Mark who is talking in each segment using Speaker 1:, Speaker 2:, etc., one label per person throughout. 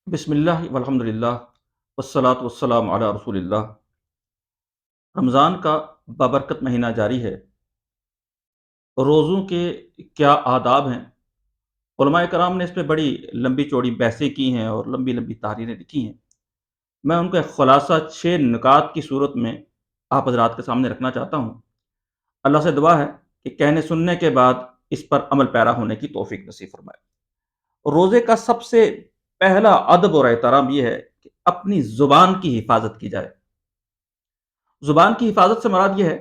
Speaker 1: بسم اللہ والحمد للہ والصلاة والسلام علی رسول اللہ۔ رمضان کا بابرکت مہینہ جاری ہے۔ روزوں کے کیا آداب ہیں؟ علماء کرام نے اس پہ بڑی لمبی چوڑی بحثیں کی ہیں اور لمبی لمبی تحریریں لکھی ہیں۔ میں ان کا ایک خلاصہ 6 نکات کی صورت میں آپ حضرات کے سامنے رکھنا چاہتا ہوں۔ اللہ سے دعا ہے کہ کہنے سننے کے بعد اس پر عمل پیرا ہونے کی توفیق نصیب فرمائے۔ روزے کا سب سے پہلا ادب اور احترام یہ ہے کہ اپنی زبان کی حفاظت کی جائے۔ زبان کی حفاظت سے مراد یہ ہے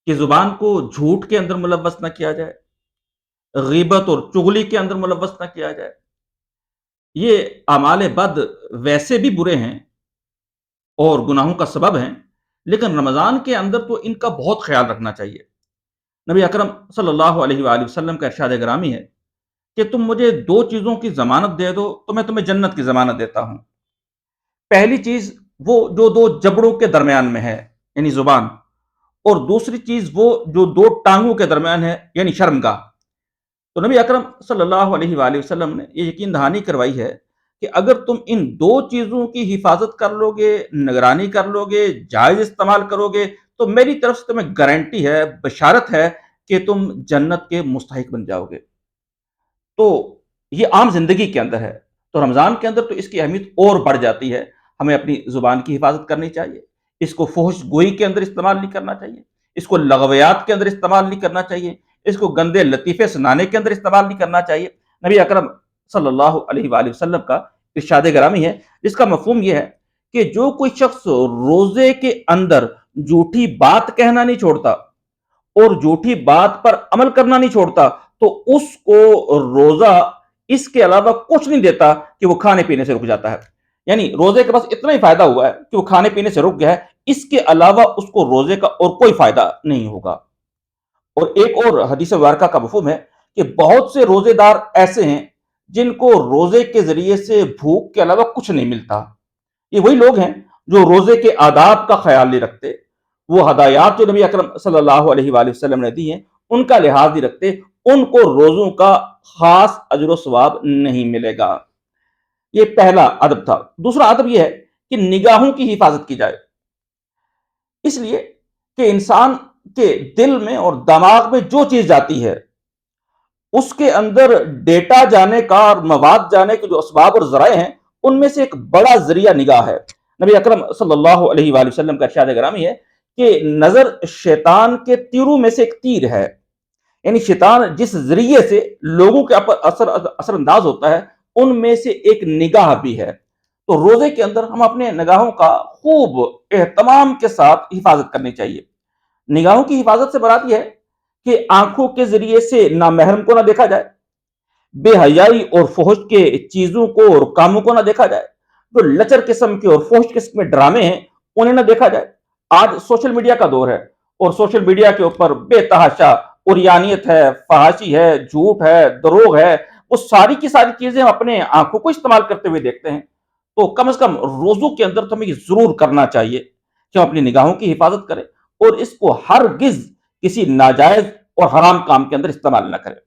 Speaker 1: کہ زبان کو جھوٹ کے اندر ملوث نہ کیا جائے، غیبت اور چغلی کے اندر ملوث نہ کیا جائے۔ یہ اعمال بد ویسے بھی برے ہیں اور گناہوں کا سبب ہیں، لیکن رمضان کے اندر تو ان کا بہت خیال رکھنا چاہیے۔ نبی اکرم صلی اللہ علیہ وآلہ وسلم کا ارشاد گرامی ہے کہ تم مجھے 2 چیزوں کی ضمانت دے دو تو میں تمہیں جنت کی ضمانت دیتا ہوں۔ پہلی چیز وہ جو 2 جبڑوں کے درمیان میں ہے، یعنی زبان، اور دوسری چیز وہ جو 2 ٹانگوں کے درمیان ہے، یعنی شرمگاہ۔ تو نبی اکرم صلی اللہ علیہ وآلہ وسلم نے یہ یقین دہانی کروائی ہے کہ اگر تم ان 2 چیزوں کی حفاظت کر لو گے، نگرانی کر لو گے، جائز استعمال کرو گے، تو میری طرف سے تمہیں گارنٹی ہے، بشارت ہے کہ تم جنت کے مستحق بن جاؤ گے۔ تو یہ عام زندگی کے اندر ہے، تو رمضان کے اندر تو اس کی اہمیت اور بڑھ جاتی ہے۔ ہمیں اپنی زبان کی حفاظت کرنی چاہیے، اس کو فحش گوئی کے اندر استعمال نہیں کرنا چاہیے، اس کو لغویات کے اندر استعمال نہیں کرنا چاہیے، اس کو گندے لطیفے سنانے کے اندر استعمال نہیں کرنا چاہیے۔ نبی اکرم صلی اللہ علیہ وآلہ وسلم کا ارشاد گرامی ہے جس کا مفہوم یہ ہے کہ جو کوئی شخص روزے کے اندر جھوٹی بات کہنا نہیں چھوڑتا اور جھوٹی بات پر عمل کرنا نہیں چھوڑتا تو اس کو روزہ اس کے علاوہ کچھ نہیں دیتا کہ وہ کھانے پینے سے رک جاتا ہے۔ یعنی روزے کے پاس اتنا ہی فائدہ ہوا ہے کہ وہ کھانے پینے سے رک گیا ہے، اس کے علاوہ اس کو روزے کا اور کوئی فائدہ نہیں ہوگا۔ اور ایک اور حدیث مبارکہ کا مفہوم ہے کہ بہت سے روزے دار ایسے ہیں جن کو روزے کے ذریعے سے بھوک کے علاوہ کچھ نہیں ملتا۔ یہ وہی لوگ ہیں جو روزے کے آداب کا خیال نہیں رکھتے، وہ ہدایات جو نبی اکرم صلی اللہ علیہ وآلہ وسلم نے دی ہیں ان کا لحاظ نہیں رکھتے، ان کو روزوں کا خاص اجر و ثواب نہیں ملے گا۔ یہ پہلا ادب تھا۔ دوسرا ادب یہ ہے کہ نگاہوں کی حفاظت کی جائے، اس لیے کہ انسان کے دل میں اور دماغ میں جو چیز جاتی ہے اس کے اندر ڈیٹا جانے کا اور مواد جانے کے جو اسباب اور ذرائع ہیں ان میں سے ایک بڑا ذریعہ نگاہ ہے۔ نبی اکرم صلی اللہ علیہ وآلہ وسلم کا ارشاد گرامی ہے کہ نظر شیطان کے تیروں میں سے ایک تیر ہے، یعنی شیطان جس ذریعے سے لوگوں کے اثر انداز ہوتا ہے ان میں سے ایک نگاہ بھی ہے۔ تو روزے کے اندر ہم اپنے نگاہوں کا خوب اہتمام کے ساتھ حفاظت کرنی چاہیے۔ نگاہوں کی حفاظت سے مراد یہ ہے کہ آنکھوں کے ذریعے سے نامحرم کو نہ دیکھا جائے، بے حیائی اور فحش کے چیزوں کو اور کاموں کو نہ دیکھا جائے، جو لچر قسم کے اور فحش قسم کے ڈرامے ہیں انہیں نہ دیکھا جائے۔ آج سوشل میڈیا کا دور ہے اور سوشل میڈیا کے اوپر بے تحاشا عریانیت ہے، فحاشی ہے، جھوٹ ہے، دروغ ہے، وہ ساری کی ساری چیزیں ہم اپنے آنکھوں کو استعمال کرتے ہوئے دیکھتے ہیں۔ تو کم از کم روزوں کے اندر تو ہمیں یہ ضرور کرنا چاہیے کہ ہم اپنی نگاہوں کی حفاظت کریں اور اس کو ہرگز کسی ناجائز اور حرام کام کے اندر استعمال نہ کریں۔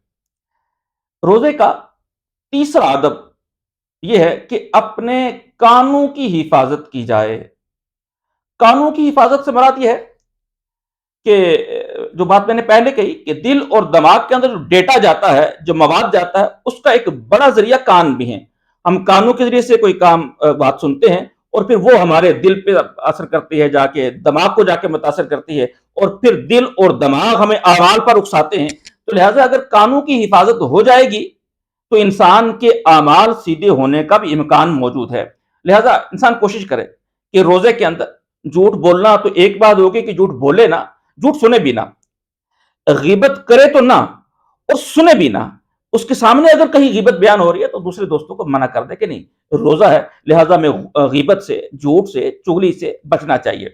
Speaker 1: روزے کا تیسرا ادب یہ ہے کہ اپنے کانوں کی حفاظت کی جائے۔ کانوں کی حفاظت سے مراد یہ ہے کہ جو بات میں نے پہلے کہی کہ دل اور دماغ کے اندر جو ڈیٹا جاتا ہے، جو مواد جاتا ہے، اس کا ایک بڑا ذریعہ کان بھی ہیں۔ ہم کانوں کے ذریعے سے کوئی بات سنتے ہیں اور پھر وہ ہمارے دل پہ اثر کرتی ہے، جا کے دماغ کو جا کے متاثر کرتی ہے اور پھر دل اور دماغ ہمیں اعمال پر اکساتے ہیں۔ تو لہٰذا اگر کانوں کی حفاظت ہو جائے گی تو انسان کے اعمال سیدھے ہونے کا بھی امکان موجود ہے۔ لہٰذا انسان کوشش کرے کہ روزے کے اندر جھوٹ بولنا تو ایک بات ہوگی کہ جھوٹ بولے نہ، جھوٹ سنے بھی نہ، غیبت کرے تو نہ اور سنے بھی نہ۔ اس کے سامنے اگر کہیں غیبت بیان ہو رہی ہے تو دوسرے دوستوں کو منع کر دے کہ نہیں، روزہ ہے لہٰذا میں غیبت سے، جھوٹ سے، چغلی سے بچنا چاہیے۔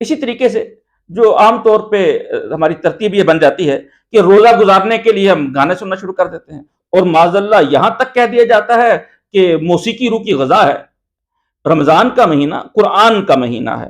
Speaker 1: اسی طریقے سے جو عام طور پہ ہماری ترتیب یہ بن جاتی ہے کہ روزہ گزارنے کے لیے ہم گانے سننا شروع کر دیتے ہیں اور معاذ اللہ یہاں تک کہہ دیا جاتا ہے کہ موسیقی روح کی غذا ہے۔ رمضان کا مہینہ قرآن کا مہینہ ہے۔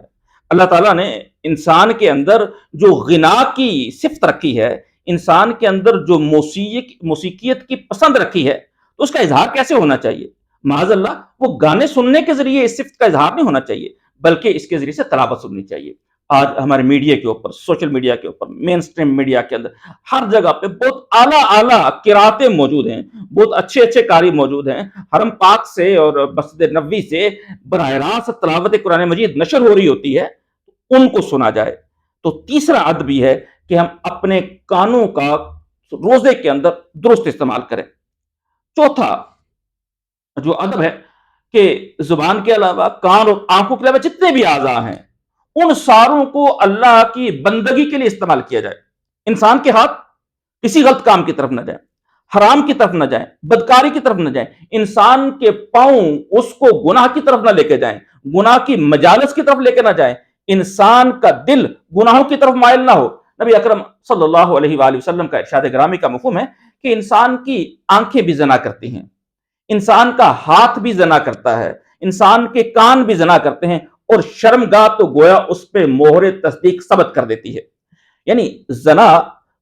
Speaker 1: اللہ تعالیٰ نے انسان کے اندر جو غنا کی صفت رکھی ہے، انسان کے اندر جو موسیقیت کی پسند رکھی ہے، تو اس کا اظہار کیسے ہونا چاہیے؟ معاذ اللہ وہ گانے سننے کے ذریعے اس صفت کا اظہار نہیں ہونا چاہیے، بلکہ اس کے ذریعے سے تلاوت سننی چاہیے۔ آج ہمارے میڈیا کے اوپر، سوشل میڈیا کے اوپر، مین سٹریم میڈیا کے اندر ہر جگہ پہ بہت اعلیٰ اعلیٰ قراتیں موجود ہیں، بہت اچھے اچھے قاری موجود ہیں۔ حرم پاک سے اور مسجد نبوی سے براہ راست تلاوت قرآن مجید نشر ہو رہی ہوتی ہے، ان کو سنا جائے۔ تو تیسرا ادب یہ ہے کہ ہم اپنے کانوں کا روزے کے اندر درست استعمال کریں۔ چوتھا جو ادب ہے کہ زبان کے علاوہ کان اور آنکھوں کے علاوہ جتنے بھی اعضاء ہیں ان ساروں کو اللہ کی بندگی کے لیے استعمال کیا جائے۔ انسان کے ہاتھ کسی غلط کام کی طرف نہ جائیں، حرام کی طرف نہ جائیں، بدکاری کی طرف نہ جائیں۔ انسان کے پاؤں اس کو گناہ کی طرف نہ لے کے جائیں، گناہ کی مجالس کی طرف لے کے نہ جائیں۔ انسان کا دل گناہوں کی طرف مائل نہ ہو۔ نبی اکرم صلی اللہ علیہ وآلہ وسلم کا ارشاد گرامی کا مفہوم ہے کہ انسان کی آنکھیں بھی زنا کرتی ہیں، انسان کا ہاتھ بھی زنا کرتا ہے، انسان کے کان بھی زنا کرتے ہیں، اور شرمگاہ تو گویا اس پہ مہر تصدیق ثبت کر دیتی ہے۔ یعنی زنا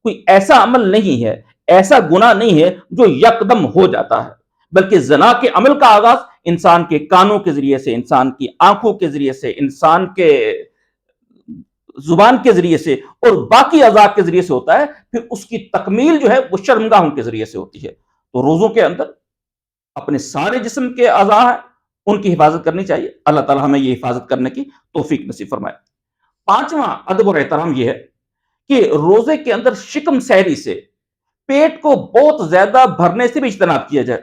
Speaker 1: کوئی ایسا عمل نہیں ہے، ایسا گناہ نہیں ہے جو یکدم ہو جاتا ہے، بلکہ زنا کے عمل کا آغاز انسان کے کانوں کے ذریعے سے، انسان کی آنکھوں کے ذریعے سے، انسان کے زبان کے ذریعے سے اور باقی اعضاء کے ذریعے سے ہوتا ہے، پھر اس کی تکمیل جو ہے وہ شرمگاہوں کے ذریعے سے ہوتی ہے۔ تو روزوں کے اندر اپنے سارے جسم کے اعضاء ہیں ان کی حفاظت کرنی چاہیے۔ اللہ تعالی ہمیں یہ حفاظت کرنے کی توفیق نصیب فرمائے۔ پانچواں ادب اور احترام یہ ہے کہ روزے کے اندر شکم سیری سے، پیٹ کو بہت زیادہ بھرنے سے بھی اجتناب کیا جائے۔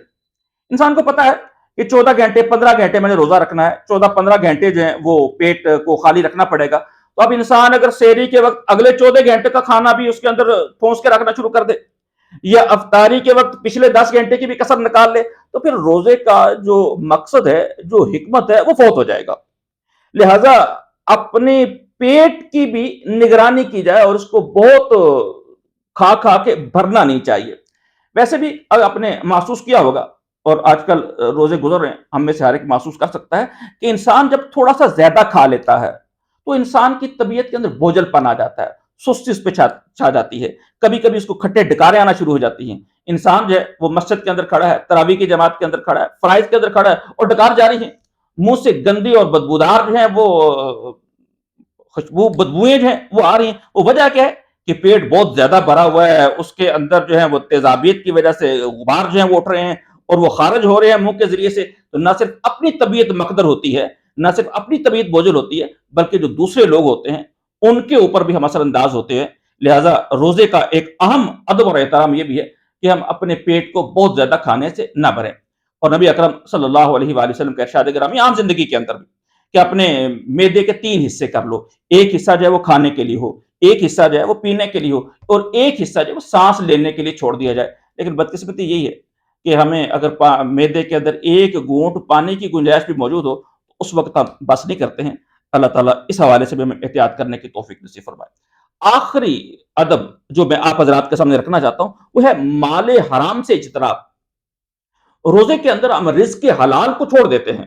Speaker 1: انسان کو پتا ہے کہ 14 گھنٹے 15 گھنٹے میں نے روزہ رکھنا ہے، 14 15 گھنٹے جو ہیں وہ پیٹ کو خالی رکھنا پڑے گا۔ تو اب انسان اگر سحری کے وقت اگلے 14 گھنٹے کا کھانا بھی اس کے اندر ٹھونس کے رکھنا شروع کر دے، یا افطاری کے وقت پچھلے 10 گھنٹے کی بھی کسر نکال لے، تو پھر روزے کا جو مقصد ہے، جو حکمت ہے، وہ فوت ہو جائے گا۔ لہذا اپنے پیٹ کی بھی نگرانی کی جائے اور اس کو بہت کھا کھا کے بھرنا نہیں چاہیے۔ ویسے بھی اگر آپ نے محسوس کیا ہوگا، اور آج کل روزے گزر رہے ہیں، ہم میں سے ہر ایک محسوس کر سکتا ہے کہ انسان جب تھوڑا سا زیادہ کھا لیتا ہے تو انسان کی طبیعت کے اندر بوجھل پن آ جاتا ہے، سستی اس پہ چھا جاتی ہے، کبھی کبھی اس کو کھٹے ڈکارے آنا شروع ہو جاتی ہیں۔ انسان جو ہے وہ مسجد کے اندر کھڑا ہے، تراویح کی جماعت کے اندر کھڑا ہے، فرائض کے اندر کھڑا ہے، اور ڈکار جاری ہیں، منہ سے گندی اور بدبودار جو ہیں وہ خوشبو بدبوئیں جو ہیں وہ آ رہی ہیں۔ وہ وجہ کیا ہے کہ پیٹ بہت زیادہ بھرا ہوا ہے، اس کے اندر جو ہے وہ تیزابیت کی وجہ سے غبار جو ہیں وہ اٹھ رہے ہیں اور وہ خارج ہو رہے ہیں منہ کے ذریعے سے۔ تو نہ صرف اپنی طبیعت مقدر ہوتی ہے، نہ صرف اپنی طبیعت بوجھل ہوتی ہے، بلکہ جو دوسرے لوگ ہوتے ہیں ان کے اوپر بھی ہم اثر انداز ہوتے ہیں۔ لہٰذا روزے کا ایک اہم ادب اور احترام یہ بھی ہے کہ ہم اپنے پیٹ کو بہت زیادہ کھانے سے نہ بھریں۔ اور نبی اکرم صلی اللہ علیہ وآلہ وسلم کا ارشاد گرامی عام زندگی کے اندر بھی کہ اپنے معدے کے 3 حصے کر لو، ایک حصہ جو ہے وہ کھانے کے لیے ہو، ایک حصہ جو ہے وہ پینے کے لیے ہو، اور ایک حصہ جو ہے وہ سانس لینے کے لیے چھوڑ دیا جائے۔ لیکن بدقسمتی یہی ہے کہ ہمیں اگر معدے کے اندر ایک گھونٹ پانی کی گنجائش بھی موجود ہو تو اس وقت ہم بس نہیں کرتے ہیں۔ اللہ تعالیٰ اس حوالے سے بھی ہمیں احتیاط کرنے کی توفیق نصیب فرمائے۔ آخری ادب جو میں آپ حضرات کے سامنے رکھنا چاہتا ہوں وہ ہے مال حرام سے اجتناب۔ روزے کے اندر ہم رزق حلال کو چھوڑ دیتے ہیں،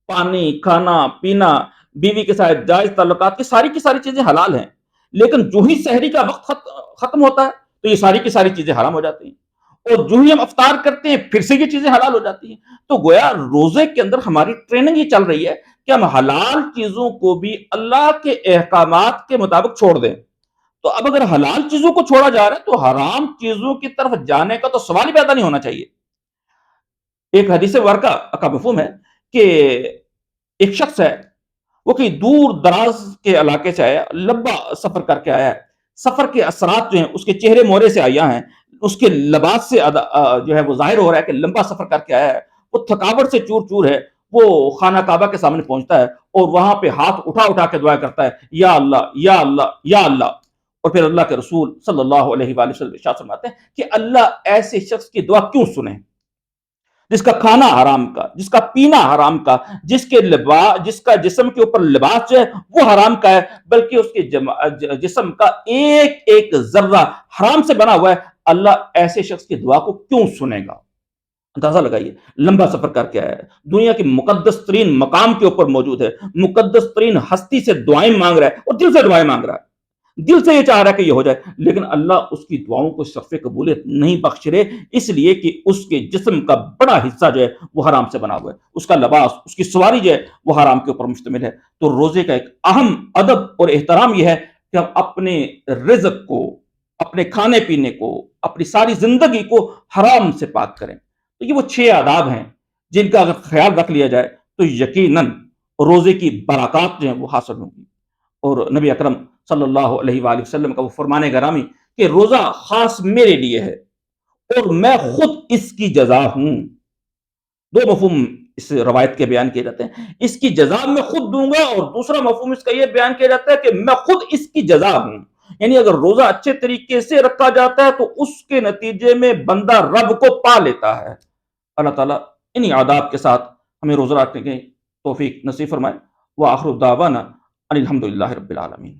Speaker 1: پانی، کھانا پینا، بیوی کے ساتھ جائز تعلقات کی ساری چیزیں حلال ہیں، لیکن جو ہی سحری کا وقت ختم ہوتا ہے تو یہ ساری کی ساری چیزیں حرام ہو جاتی ہیں، اور جو ہی ہم افطار کرتے ہیں پھر سے یہ چیزیں حلال ہو جاتی ہیں۔ تو گویا روزے کے اندر ہماری ٹریننگ یہ چل رہی ہے کہ ہم حلال چیزوں کو بھی اللہ کے احکامات کے مطابق چھوڑ دیں۔ تو اب اگر حلال چیزوں کو چھوڑا جا رہا ہے تو حرام چیزوں کی طرف جانے کا تو سوال ہی پیدا نہیں ہونا چاہیے۔ ایک حدیث ورقہ کا مفہوم ہے کہ ایک شخص ہے، وہ کہیں دور دراز کے علاقے سے آیا، لمبا سفر کر کے آیا ہے، سفر کے اثرات جو ہیں اس کے چہرے مورے سے آیا ہیں، اس کے لباس سے جو ہے وہ ظاہر ہو رہا ہے کہ لمبا سفر کر کے آیا ہے، وہ تھکاوٹ سے چور چور ہے۔ وہ خانہ کعبہ کے سامنے پہنچتا ہے اور وہاں پہ ہاتھ اٹھا اٹھا کے دعا کرتا ہے، یا اللہ یا اللہ یا اللہ۔ اور پھر اللہ کے رسول صلی اللہ علیہ وآلہ وسلم ارشاد فرماتے ہیں کہ اللہ ایسے شخص کی دعا کیوں سنے جس کا کھانا حرام کا، جس کا پینا حرام کا، جس کا جسم کے اوپر لباس جو ہے وہ حرام کا ہے، بلکہ اس کے جسم کا ایک ایک ذرہ حرام سے بنا ہوا ہے۔ اللہ ایسے شخص کی دعا کو کیوں سنے گا؟ اندازہ لگائیے، لمبا سفر کر کے آیا ہے، دنیا کی مقدس ترین مقام کے اوپر موجود ہے، مقدس ترین ہستی سے دعائیں مانگ رہا ہے اور دل سے دعائیں مانگ رہا ہے۔ دل سے یہ چاہ رہا ہے کہ یہ ہو جائے، لیکن اللہ اس کی دعاؤں کو شرف قبولیت نہیں بخش رہے، اس لیے کہ اس کے جسم کا بڑا حصہ جو ہے وہ حرام سے بنا ہوا ہے، اس کا لباس، اس کی سواری جو ہے وہ حرام کے اوپر مشتمل ہے۔ تو روزے کا ایک اہم ادب اور احترام یہ ہے کہ ہم اپنے رزق کو، اپنے کھانے پینے کو، اپنی ساری زندگی کو حرام سے پاک کریں۔ تو یہ وہ 6 آداب ہیں جن کا اگر خیال رکھ لیا جائے تو یقیناً روزے کی برکات جو ہیں وہ حاصل ہوں گی۔ اور نبی اکرم صلی اللہ علیہ وآلہ وسلم کا وہ فرمان گرامی کہ روزہ خاص میرے لیے ہے اور میں خود اس کی جزا ہوں۔ دو مفہوم اس روایت کے بیان کیے جاتے ہیں، اس کی جزا میں خود دوں گا، اور دوسرا مفہوم اس کا یہ بیان کیا جاتا ہے کہ میں خود اس کی جزا ہوں۔ یعنی اگر روزہ اچھے طریقے سے رکھا جاتا ہے تو اس کے نتیجے میں بندہ رب کو پا لیتا ہے۔ اللہ تعالیٰ انہی آداب کے ساتھ ہمیں روزہ رکھنے کی توفیق نصیب فرمائے۔ وآخر دعوانا ان الحمد للہ رب العالمین۔